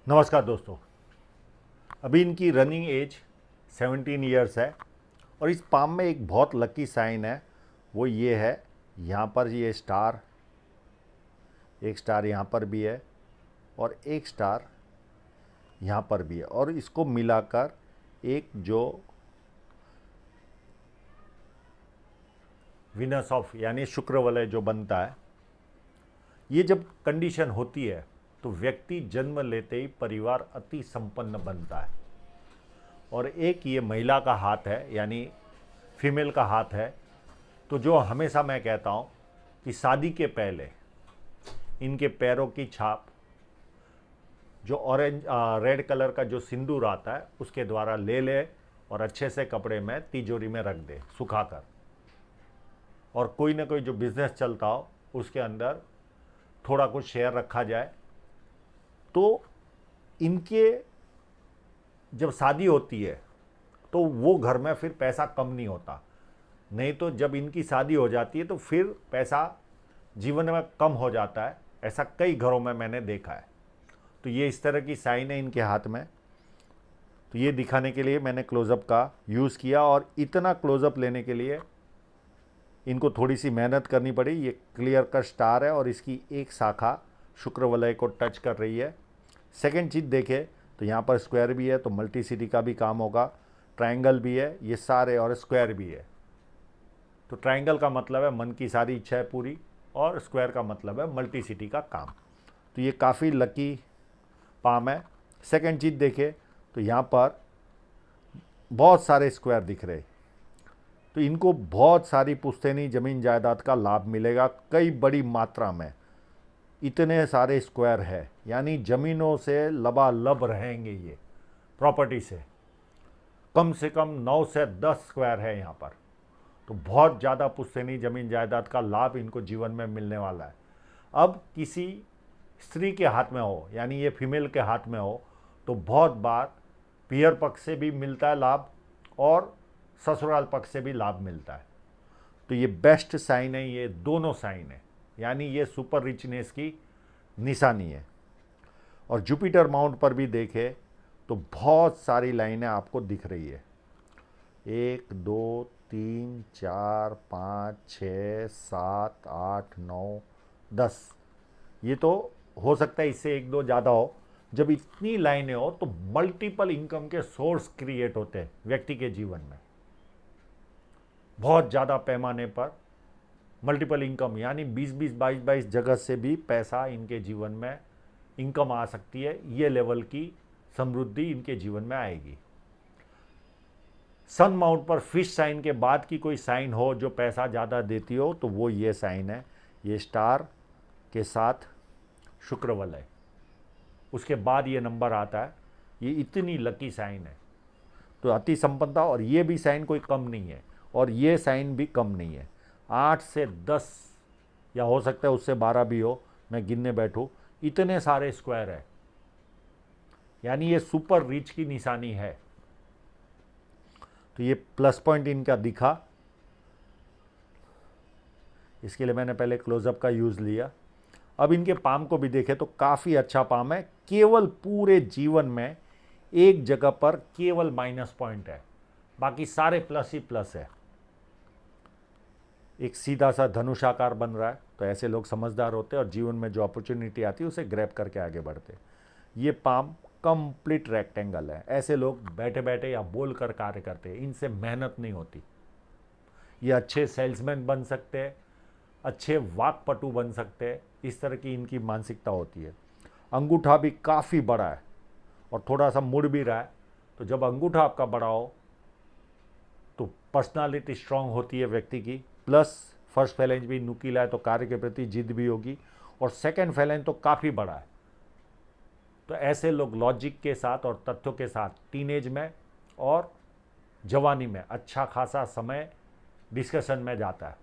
नमस्कार दोस्तों। अभी इनकी रनिंग एज 17 ईयर्स है और इस पाम में एक बहुत लकी साइन है। वो ये है, यहाँ पर ये स्टार, एक स्टार यहाँ पर भी है और एक स्टार यहाँ पर भी है, और इसको मिलाकर एक जो विनस ऑफ यानी शुक्र वलय जो बनता है, ये जब कंडीशन होती है तो व्यक्ति जन्म लेते ही परिवार अति संपन्न बनता है। और एक ये महिला का हाथ है, यानी फीमेल का हाथ है। तो जो हमेशा मैं कहता हूँ कि शादी के पहले इनके पैरों की छाप, जो ऑरेंज रेड कलर का जो सिंदूर आता है उसके द्वारा ले ले और अच्छे से कपड़े में तिजोरी में रख दे सुखाकर, और कोई ना कोई जो बिजनेस चलता हो उसके अंदर थोड़ा कुछ शेयर रखा जाए। तो इनके जब शादी होती है तो वो घर में फिर पैसा कम नहीं होता। नहीं तो जब इनकी शादी हो जाती है तो फिर पैसा जीवन में कम हो जाता है। ऐसा कई घरों में मैंने देखा है। तो ये इस तरह की साइन है इनके हाथ में। तो ये दिखाने के लिए मैंने क्लोज़अप का यूज़ किया, और इतना क्लोज़अप लेने के लिए इनको थोड़ी सी मेहनत करनी पड़ी। ये क्लियर कट स्टार है और इसकी एक शाखा शुक्र वलय को टच कर रही है। सेकंड चीज़ देखें तो यहाँ पर स्क्वायर भी है, तो मल्टीसिटी का भी काम होगा। ट्रायंगल भी है, ये सारे, और स्क्वायर भी है। तो ट्रायंगल का मतलब है मन की सारी इच्छाएं पूरी, और स्क्वायर का मतलब है मल्टीसिटी का काम। तो ये काफ़ी लकी पाम है। सेकंड चीज़ देखें तो यहाँ पर बहुत सारे स्क्वायर दिख रहे, तो इनको बहुत सारी पुश्तैनी ज़मीन जायदाद का लाभ मिलेगा, कई बड़ी मात्रा में। इतने सारे स्क्वायर है, यानी ज़मीनों से लबालब रहेंगे ये, प्रॉपर्टी से कम 9 से 10 स्क्वायर है यहाँ पर। तो बहुत ज़्यादा पुश्तैनी ज़मीन जायदाद का लाभ इनको जीवन में मिलने वाला है। अब किसी स्त्री के हाथ में हो, यानी ये फीमेल के हाथ में हो, तो बहुत बार पियर पक्ष से भी मिलता है लाभ और ससुराल पक्ष से भी लाभ मिलता है। तो ये बेस्ट साइन है, ये दोनों साइन है, यानी ये सुपर रिचनेस की निशानी है। और जुपिटर माउंट पर भी देखें तो बहुत सारी लाइनें आपको दिख रही है, 1 2 3 4 5 6 7 8 9 10। ये तो हो सकता है इससे एक दो ज़्यादा हो। जब इतनी लाइनें हो तो मल्टीपल इनकम के सोर्स क्रिएट होते हैं व्यक्ति के जीवन में, बहुत ज़्यादा पैमाने पर मल्टीपल इनकम, यानी 20-20 22-22 जगह से भी पैसा इनके जीवन में इनकम आ सकती है। ये लेवल की समृद्धि इनके जीवन में आएगी। सन माउंट पर फिश साइन के बाद की कोई साइन हो जो पैसा ज़्यादा देती हो, तो वो ये साइन है, ये स्टार के साथ शुक्र वलय, उसके बाद ये नंबर आता है। ये इतनी लकी साइन है, तो अति संपन्नता। और ये भी साइन कोई कम नहीं है, और ये साइन भी कम नहीं है। 8 से 10 या हो सकता है उससे 12 भी हो, मैं गिनने बैठूँ, इतने सारे स्क्वायर है, यानी ये सुपर रिच की निशानी है। तो ये प्लस पॉइंट इनका दिखा, इसके लिए मैंने पहले क्लोजअप का यूज़ लिया। अब इनके पाम को भी देखें तो काफ़ी अच्छा पाम है। केवल पूरे जीवन में एक जगह पर केवल माइनस पॉइंट है, बाकी सारे प्लस ही प्लस है। एक सीधा सा धनुषाकार बन रहा है, तो ऐसे लोग समझदार होते हैं और जीवन में जो अपॉर्चुनिटी आती है उसे ग्रैब करके आगे बढ़ते हैं। ये पाम कंप्लीट रेक्टेंगल है, ऐसे लोग बैठे बैठे या बोल कर कार्य करते हैं, इनसे मेहनत नहीं होती। ये अच्छे सेल्समैन बन सकते हैं, अच्छे वाकपटु बन सकते हैं, इस तरह की इनकी मानसिकता होती है। अंगूठा भी काफ़ी बड़ा है और थोड़ा सा मुड़ भी रहा है। तो जब अंगूठा आपका बड़ा हो तो पर्सनालिटी स्ट्रांग होती है व्यक्ति की, प्लस फर्स्ट फैलेंज भी नुकीला है तो कार्य के प्रति जिद भी होगी, और सेकंड फैलेंज तो काफ़ी बड़ा है। तो ऐसे लोग लॉजिक के साथ और तथ्यों के साथ टीनेज में और जवानी में अच्छा खासा समय डिस्कशन में जाता है,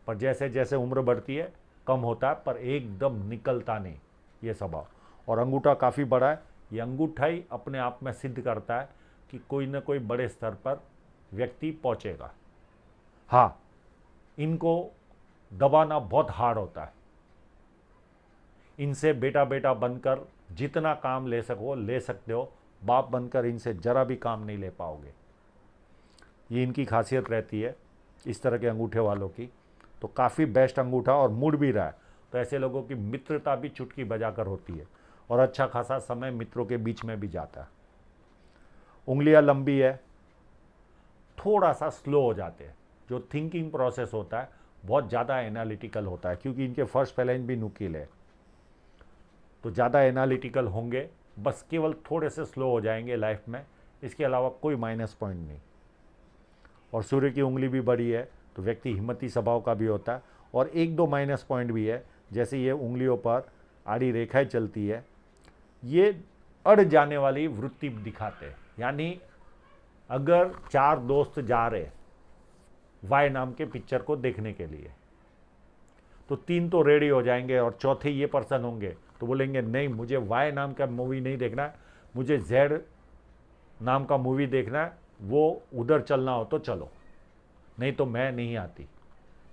पर जैसे जैसे उम्र बढ़ती है कम होता है, पर एकदम निकलता नहीं ये स्वभाव। और अंगूठा काफ़ी बड़ा है, ये अंगूठा ही अपने आप में सिद्ध करता है कि कोई ना कोई बड़े स्तर पर व्यक्ति पहुंचेगा। हाँ, इनको दबाना बहुत हार्ड होता है। इनसे बेटा बेटा बनकर जितना काम ले सको ले सकते हो, बाप बनकर इनसे जरा भी काम नहीं ले पाओगे। ये इनकी खासियत रहती है इस तरह के अंगूठे वालों की। तो काफ़ी बेस्ट अंगूठा और मुड़ भी रहा है, तो ऐसे लोगों की मित्रता भी चुटकी बजाकर होती है और अच्छा खासा समय मित्रों के बीच में भी जाता है। उंगलियां लंबी है, थोड़ा सा स्लो हो जाते हैं, जो थिंकिंग प्रोसेस होता है बहुत ज़्यादा एनालिटिकल होता है, क्योंकि इनके फर्स्ट फैलेंज भी नुकीले है, तो ज़्यादा एनालिटिकल होंगे, बस केवल थोड़े से स्लो हो जाएंगे लाइफ में, इसके अलावा कोई माइनस पॉइंट नहीं। और सूर्य की उंगली भी बड़ी है, तो व्यक्ति हिम्मती स्वभाव का भी होता है। और एक दो माइनस पॉइंट भी है, जैसे ये उंगलियों पर आड़ी रेखाएं चलती है, ये अड़ जाने वाली वृत्ति दिखाते हैं। यानी अगर 4 दोस्त जा रहे वाई नाम के पिक्चर को देखने के लिए, तो 3 तो रेडी हो जाएंगे और चौथे ये पर्सन होंगे, तो बोलेंगे नहीं मुझे वाई नाम का मूवी नहीं देखना है, मुझे जेड नाम का मूवी देखना है, वो उधर चलना हो तो चलो, नहीं तो मैं नहीं आती।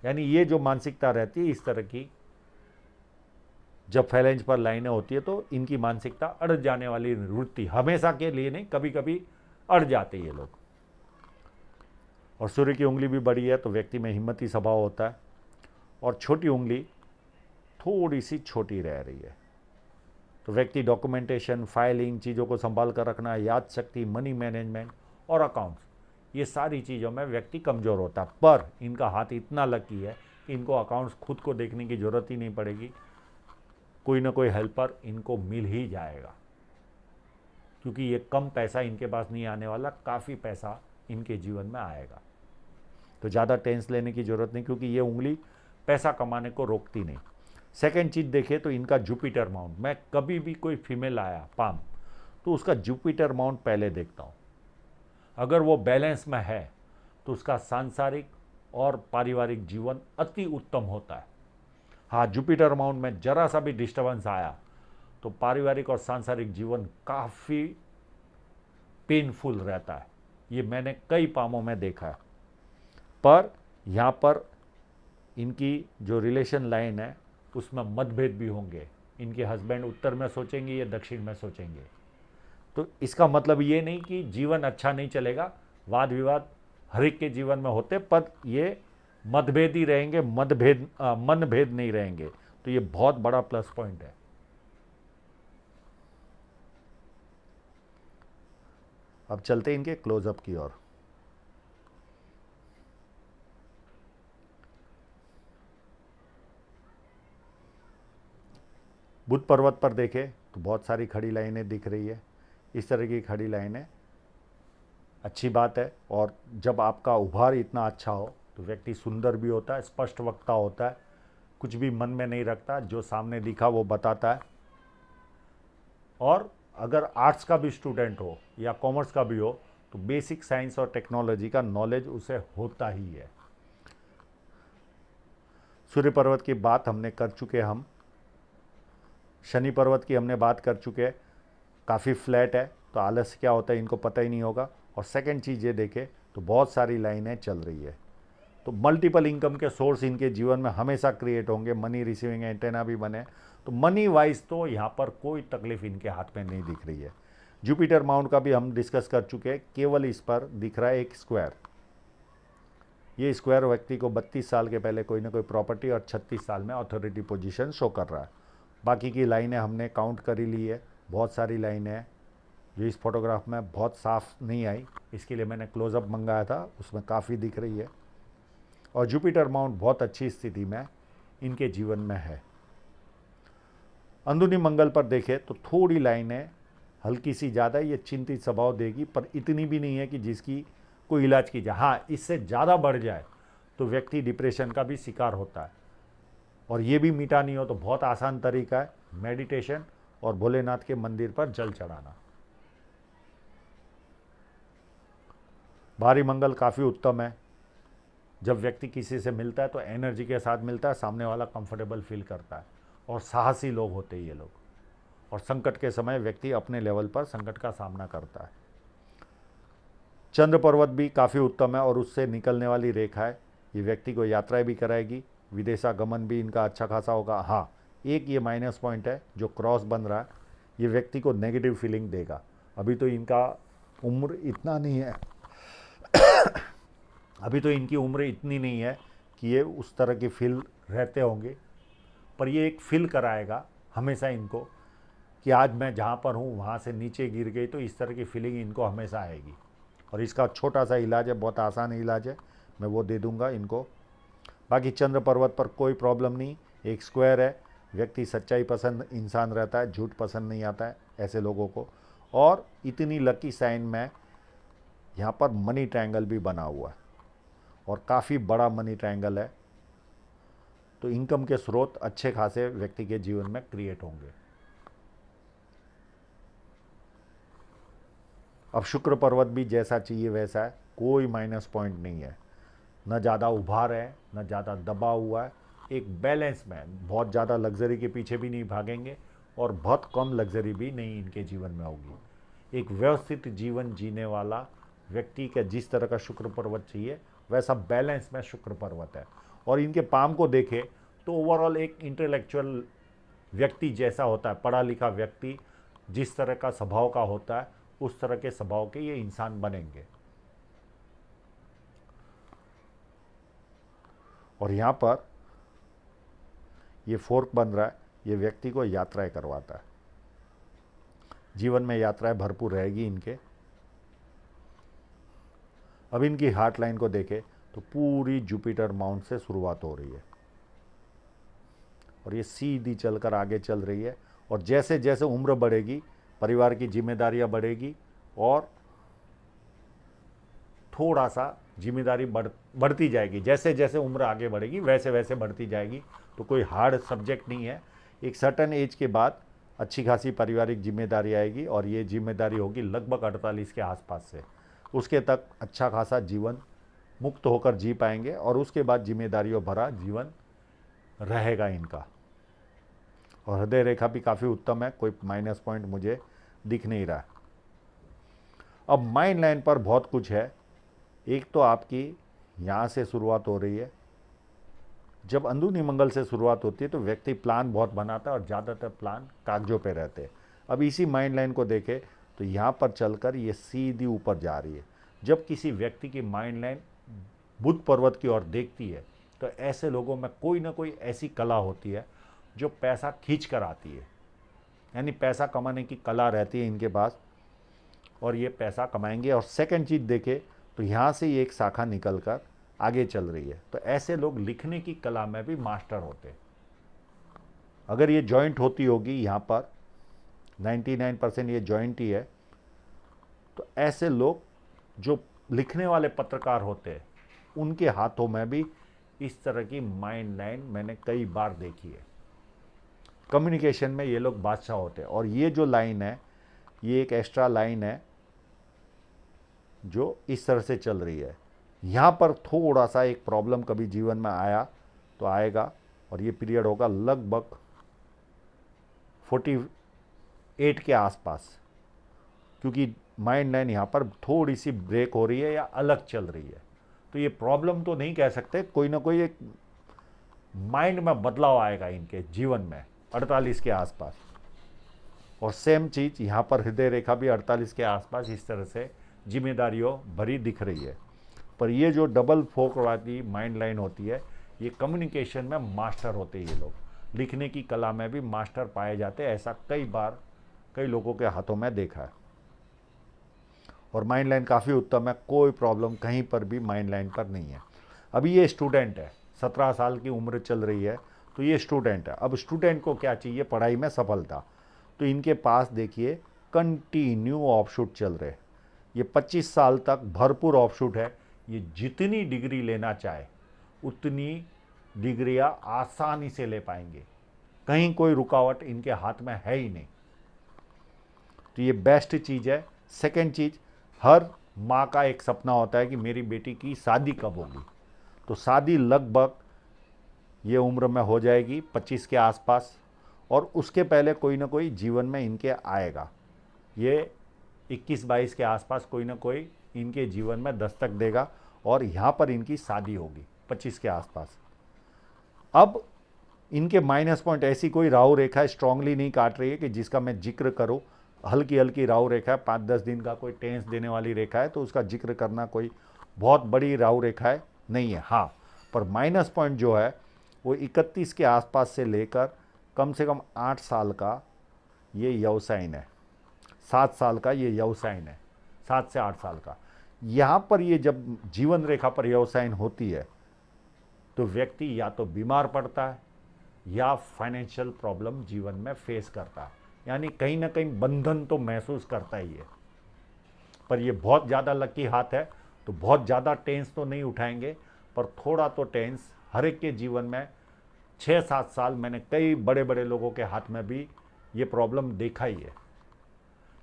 यानी ये जो मानसिकता रहती है इस तरह की, जब फैलेंज पर लाइनें होती है तो इनकी मानसिकता अड़ जाने वाली वृत्ति, हमेशा के लिए नहीं, कभी कभी अड़ जाते ये लोग। और सूर्य की उंगली भी बड़ी है, तो व्यक्ति में हिम्मती स्वभाव होता है। और छोटी उंगली थोड़ी सी छोटी रह रही है, तो व्यक्ति डॉक्यूमेंटेशन, फाइलिंग, चीज़ों को संभाल कर रखना, याद शक्ति, मनी मैनेजमेंट और अकाउंट्स, ये सारी चीज़ों में व्यक्ति कमज़ोर होता है। पर इनका हाथ इतना लकी है कि इनको अकाउंट्स खुद को देखने की ज़रूरत ही नहीं पड़ेगी, कोई ना कोई हेल्पर इनको मिल ही जाएगा, क्योंकि ये कम पैसा इनके पास नहीं आने वाला, काफ़ी पैसा इनके जीवन में आएगा। तो ज़्यादा टेंस लेने की ज़रूरत नहीं, क्योंकि ये उंगली पैसा कमाने को रोकती नहीं। सेकेंड चीज़ देखें तो इनका जुपिटर माउंट, मैं कभी भी कोई फीमेल आया पाम, तो उसका जुपिटर माउंट पहले देखता हूँ। अगर वो बैलेंस में है तो उसका सांसारिक और पारिवारिक जीवन अति उत्तम होता है। हाँ, जुपिटर माउंट में जरा सा भी डिस्टर्बेंस आया तो पारिवारिक और सांसारिक जीवन काफ़ी पेनफुल रहता है, ये मैंने कई पामों में देखा है। पर यहाँ पर इनकी जो रिलेशन लाइन है उसमें मतभेद भी होंगे, इनके हस्बैंड उत्तर में सोचेंगे, ये दक्षिण में सोचेंगे। तो इसका मतलब ये नहीं कि जीवन अच्छा नहीं चलेगा, वाद विवाद हर एक के जीवन में होते, पर ये मतभेद ही रहेंगे, मनभेद नहीं रहेंगे। तो ये बहुत बड़ा प्लस पॉइंट है। अब चलते इनके क्लोजअप की ओर। बुद्ध पर्वत पर देखें तो बहुत सारी खड़ी लाइनें दिख रही है, इस तरह की खड़ी लाइनें अच्छी बात है। और जब आपका उभार इतना अच्छा हो तो व्यक्ति सुंदर भी होता है, स्पष्ट वक्ता होता है, कुछ भी मन में नहीं रखता, जो सामने दिखा वो बताता है। और अगर आर्ट्स का भी स्टूडेंट हो या कॉमर्स का भी हो तो बेसिक साइंस और टेक्नोलॉजी का नॉलेज उसे होता ही है। सूर्य पर्वत की बात हमने कर चुके, हम शनि पर्वत की हमने बात कर चुके, काफ़ी फ्लैट है, तो आलस्य क्या होता है इनको पता ही नहीं होगा। और सेकंड चीज़ ये देखें तो बहुत सारी लाइनें चल रही है, तो मल्टीपल इनकम के सोर्स इनके जीवन में हमेशा क्रिएट होंगे, मनी रिसीविंग एंटेना भी बने, तो मनी वाइज तो यहाँ पर कोई तकलीफ इनके हाथ में नहीं दिख रही है। जुपिटर माउंट का भी हम डिस्कस कर चुके हैं, केवल इस पर दिख रहा है एक स्क्वायर। ये स्क्वायर व्यक्ति को 32 साल के पहले कोई ना कोई प्रॉपर्टी और 36 साल में अथॉरिटी पोजीशन शो कर रहा है। बाकी की लाइनें हमने काउंट कर ही ली है, बहुत सारी लाइनें हैं जो इस फोटोग्राफ में बहुत साफ नहीं आई, इसके लिए मैंने क्लोजअप मंगाया था, उसमें काफ़ी दिख रही है। और जुपिटर माउंट बहुत अच्छी स्थिति में इनके जीवन में है। अंदरूनी मंगल पर देखें तो थोड़ी लाइनें हल्की सी ज़्यादा, ये चिंतित स्वभाव देगी, पर इतनी भी नहीं है कि जिसकी कोई इलाज की जाए। हाँ, इससे ज़्यादा बढ़ जाए तो व्यक्ति डिप्रेशन का भी शिकार होता है, और ये भी मिटा नहीं हो तो बहुत आसान तरीका है, मेडिटेशन और भोलेनाथ के मंदिर पर जल चढ़ाना। भारी मंगल काफ़ी उत्तम है, जब व्यक्ति किसी से मिलता है तो एनर्जी के साथ मिलता है, सामने वाला कंफर्टेबल फील करता है, और साहसी लोग होते हैं ये लोग। और संकट के समय व्यक्ति अपने लेवल पर संकट का सामना करता है। चंद्र पर्वत भी काफ़ी उत्तम है, और उससे निकलने वाली रेखा है, ये व्यक्ति को यात्राएं भी कराएगी, विदेशागमन भी इनका अच्छा खासा होगा। हाँ, एक ये माइनस पॉइंट है जो क्रॉस बन रहा है, ये व्यक्ति को नेगेटिव फीलिंग देगा। अभी तो इनका उम्र इतना नहीं है अभी तो इनकी उम्र इतनी नहीं है कि ये उस तरह की फील रहते होंगे, पर ये एक फील कराएगा हमेशा इनको कि आज मैं जहाँ पर हूँ वहाँ से नीचे गिर गई, तो इस तरह की फीलिंग इनको हमेशा आएगी। और इसका छोटा सा इलाज है, बहुत आसान इलाज है, मैं वो दे दूँगा इनको। बाकी चंद्र पर्वत पर कोई प्रॉब्लम नहीं, एक स्क्वायर है, व्यक्ति सच्चाई पसंद इंसान रहता है, झूठ पसंद नहीं आता है ऐसे लोगों को। और इतनी लकी साइन में यहाँ पर मनी ट्रायंगल भी बना हुआ है और काफ़ी बड़ा मनी ट्रायंगल है, तो इनकम के स्रोत अच्छे खासे व्यक्ति के जीवन में क्रिएट होंगे। अब शुक्र पर्वत भी जैसा चाहिए वैसा है, कोई माइनस पॉइंट नहीं है, न ज़्यादा उभार है न ज़्यादा दबा हुआ है, एक बैलेंस में। बहुत ज़्यादा लग्जरी के पीछे भी नहीं भागेंगे और बहुत कम लग्जरी भी नहीं इनके जीवन में होगी। एक व्यवस्थित जीवन जीने वाला व्यक्ति का जिस तरह का शुक्र पर्वत चाहिए वैसा बैलेंस में शुक्र पर्वत है। और इनके पाम को देखें तो ओवरऑल एक इंटेलेक्चुअल व्यक्ति जैसा होता है, पढ़ा लिखा व्यक्ति जिस तरह का स्वभाव का होता है उस तरह के स्वभाव के ये इंसान बनेंगे। और यहाँ पर ये फोर्क बन रहा है, ये व्यक्ति को यात्राएं करवाता है, जीवन में यात्राएं भरपूर रहेगी इनके। अब इनकी हार्ट लाइन को देखें तो पूरी जुपिटर माउंट से शुरुआत हो रही है और ये सीधी चलकर आगे चल रही है। और जैसे जैसे उम्र बढ़ेगी परिवार की जिम्मेदारियां बढ़ेगी और थोड़ा सा जिम्मेदारी बढ़ती जाएगी, जैसे जैसे उम्र आगे बढ़ेगी वैसे वैसे बढ़ती जाएगी। तो कोई हार्ड सब्जेक्ट नहीं है, एक सर्टन एज के बाद अच्छी खासी पारिवारिक जिम्मेदारी आएगी और ये जिम्मेदारी होगी लगभग 48 के आसपास से। उसके तक अच्छा खासा जीवन मुक्त होकर जी पाएंगे और उसके बाद जिम्मेदारियों भरा जीवन रहेगा इनका। और हृदय रेखा भी काफ़ी उत्तम है, कोई माइनस पॉइंट मुझे दिख नहीं रहा। अब माइंड लाइन पर बहुत कुछ है। एक तो आपकी यहाँ से शुरुआत हो रही है, जब अंदरूनी मंगल से शुरुआत होती है तो व्यक्ति प्लान बहुत बनाता है और ज़्यादातर प्लान कागजों पे रहते हैं। अब इसी माइंड लाइन को देखें तो यहाँ पर चलकर ये सीधी ऊपर जा रही है। जब किसी व्यक्ति की माइंड लाइन बुध पर्वत की ओर देखती है तो ऐसे लोगों में कोई ना कोई ऐसी कला होती है जो पैसा खींच कर आती है, यानी पैसा कमाने की कला रहती है इनके पास और ये पैसा कमाएंगे। और सेकंड चीज़ देखें तो यहाँ से ये एक शाखा निकल कर आगे चल रही है, तो ऐसे लोग लिखने की कला में भी मास्टर होते हैं। अगर ये जॉइंट होती होगी यहाँ पर 99% ये जॉइंट ही है, तो ऐसे लोग जो लिखने वाले पत्रकार होते हैं उनके हाथों में भी इस तरह की माइंड लाइन मैंने कई बार देखी है। कम्युनिकेशन में ये लोग बादशाह होते हैं। और ये जो लाइन है ये एक एक्स्ट्रा लाइन है जो इस तरह से चल रही है। यहाँ पर थोड़ा सा एक प्रॉब्लम कभी जीवन में आया तो आएगा और ये पीरियड होगा लगभग 48 के आसपास, क्योंकि माइंड लाइन यहाँ पर थोड़ी सी ब्रेक हो रही है या अलग चल रही है। तो ये प्रॉब्लम तो नहीं कह सकते, कोई ना कोई एक माइंड में बदलाव आएगा इनके जीवन में 48 के आसपास। और सेम चीज़ यहाँ पर हृदय रेखा भी 48 के आसपास इस तरह से जिम्मेदारियों भरी दिख रही है। पर ये जो डबल फोक वाली माइंड लाइन होती है ये कम्युनिकेशन में मास्टर होते हैं, ये लोग लिखने की कला में भी मास्टर पाए जाते हैं। ऐसा कई बार कई लोगों के हाथों में देखा है। और माइंड लाइन काफ़ी उत्तम है, कोई प्रॉब्लम कहीं पर भी माइंड लाइन पर नहीं है। अभी ये स्टूडेंट है, 17 साल की उम्र चल रही है, तो ये स्टूडेंट है। अब स्टूडेंट को क्या चाहिए? पढ़ाई में सफलता। तो इनके पास देखिए कंटिन्यू ऑफशूट चल रहे हैं। ये 25 साल तक भरपूर ऑफशूट है। ये जितनी डिग्री लेना चाहे उतनी डिग्रियां आसानी से ले पाएंगे, कहीं कोई रुकावट इनके हाथ में है ही नहीं। तो ये बेस्ट चीज़ है। सेकंड चीज़, हर माँ का एक सपना होता है कि मेरी बेटी की शादी कब होगी। तो शादी लगभग ये उम्र में हो जाएगी 25 के आसपास, और उसके पहले कोई ना कोई जीवन में इनके आएगा। ये 21-22 के आसपास कोई ना कोई इनके जीवन में दस्तक देगा और यहाँ पर इनकी शादी होगी 25 के आसपास। अब इनके माइनस पॉइंट ऐसी कोई राहु रेखा स्ट्रांगली नहीं काट रही है कि जिसका मैं जिक्र करूँ। हल्की हल्की राहु रेखा है, 5-10 दिन का कोई टेंस देने वाली रेखा है, तो उसका जिक्र करना कोई बहुत बड़ी राहु रेखा है नहीं है। हाँ, पर माइनस पॉइंट जो है वो 31 के आसपास से लेकर कम से कम 8 साल का ये यवसाइन है, 7 साल का ये यवसाइन है, 7 से 8 साल का। यहाँ पर ये जब जीवन रेखा पर यवसाइन होती है तो व्यक्ति या तो बीमार पड़ता है या फाइनेंशियल प्रॉब्लम जीवन में फेस करता है, यानी कहीं ना कहीं बंधन तो महसूस करता ही है। पर ये बहुत ज़्यादा लकी हाथ है तो बहुत ज़्यादा टेंस तो नहीं उठाएंगे, पर थोड़ा तो टेंस हर एक के जीवन में 6-7 साल, मैंने कई बड़े बड़े लोगों के हाथ में भी ये प्रॉब्लम देखा ही है।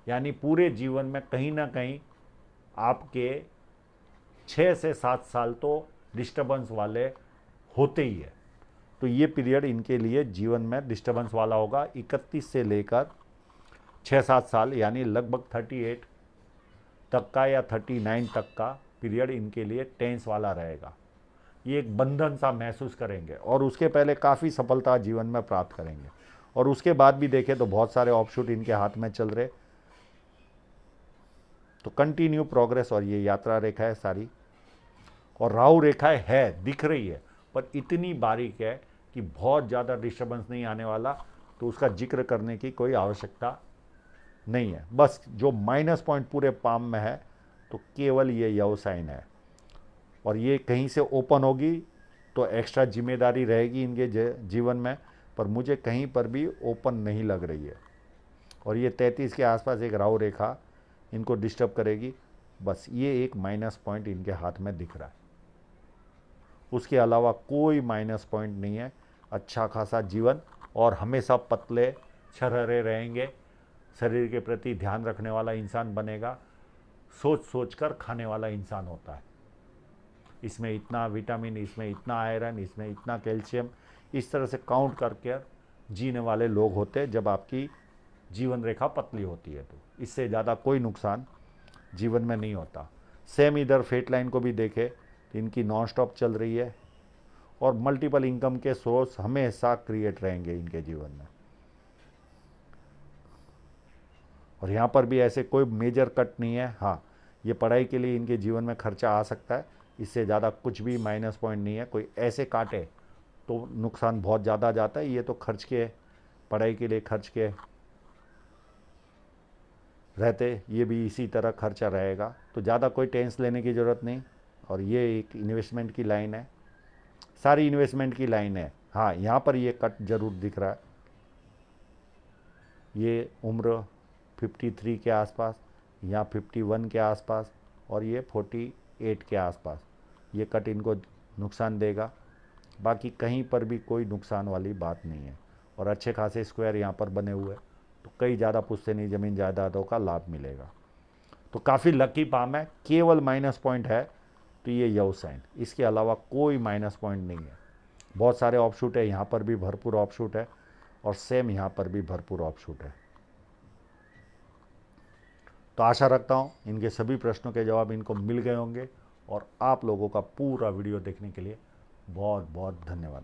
यानी पूरे जीवन में कहीं ना कहीं आपके 6 से 7 साल तो डिस्टर्बेंस वाले होते ही है। तो ये पीरियड इनके लिए जीवन में डिस्टर्बेंस वाला होगा। 31 से लेकर 6-7 साल यानी लगभग 38 तक का या 39 तक का पीरियड इनके लिए टेंस वाला रहेगा। ये एक बंधन सा महसूस करेंगे और उसके पहले काफ़ी सफलता जीवन में प्राप्त करेंगे। और उसके बाद भी देखें तो बहुत सारे ऑफशूट इनके हाथ में चल रहे, तो कंटिन्यू प्रोग्रेस। और ये यात्रा रेखा है सारी, और राहु रेखा है दिख रही है, पर इतनी बारीक है कि बहुत ज़्यादा डिस्टर्बेंस नहीं आने वाला, तो उसका जिक्र करने की कोई आवश्यकता नहीं है। बस जो माइनस पॉइंट पूरे पाम में है तो केवल ये यवसाइन है, और ये कहीं से ओपन होगी तो एक्स्ट्रा जिम्मेदारी रहेगी इनके जीवन में, पर मुझे कहीं पर भी ओपन नहीं लग रही है। और ये 33 के आसपास एक राहु रेखा इनको डिस्टर्ब करेगी। बस ये एक माइनस पॉइंट इनके हाथ में दिख रहा है, उसके अलावा कोई माइनस पॉइंट नहीं है। अच्छा खासा जीवन, और हमेशा पतले छरहरे रहेंगे, शरीर के प्रति ध्यान रखने वाला इंसान बनेगा, सोच सोच कर खाने वाला इंसान होता है। इसमें इतना विटामिन, इसमें इतना आयरन, इसमें इतना कैल्शियम, इस तरह से काउंट करके जीने वाले लोग होते हैं जब आपकी जीवन रेखा पतली होती है। तो इससे ज़्यादा कोई नुकसान जीवन में नहीं होता। सेम इधर फेट लाइन को भी देखे तो इनकी नॉन स्टॉप चल रही है, और मल्टीपल इनकम के सोर्स हमेशा क्रिएट रहेंगे इनके जीवन में। और यहाँ पर भी ऐसे कोई मेजर कट नहीं है। हाँ, ये पढ़ाई के लिए इनके जीवन में खर्चा आ सकता है, इससे ज़्यादा कुछ भी माइनस पॉइंट नहीं है। कोई ऐसे काटे तो नुकसान बहुत ज़्यादा जाता है। ये तो खर्च के, पढ़ाई के लिए खर्च के रहते, ये भी इसी तरह खर्चा रहेगा, तो ज़्यादा कोई टेंस लेने की ज़रूरत नहीं। और ये एक इन्वेस्टमेंट की लाइन है, सारी इन्वेस्टमेंट की लाइन है। हाँ, यहाँ पर ये कट जरूर दिख रहा है। ये उम्र 53 के आसपास या 51 के आसपास, और ये 48 के आसपास, ये कट इनको नुकसान देगा। बाकी कहीं पर भी कोई नुकसान वाली बात नहीं है। और अच्छे खासे स्क्वायर यहाँ पर बने हुए, तो कई ज़्यादा पुश्तैनी ज़मीन जायदादों का लाभ मिलेगा। तो काफ़ी लकी पाम है। केवल माइनस पॉइंट है तो ये यवसाइन, इसके अलावा कोई माइनस पॉइंट नहीं है। बहुत सारे ऑफशूट है, यहाँ पर भी भरपूर ऑफशूट है, और सेम यहाँ पर भी भरपूर ऑफशूट है। तो आशा रखता हूँ इनके सभी प्रश्नों के जवाब इनको मिल गए होंगे, और आप लोगों का पूरा वीडियो देखने के लिए बहुत बहुत धन्यवाद।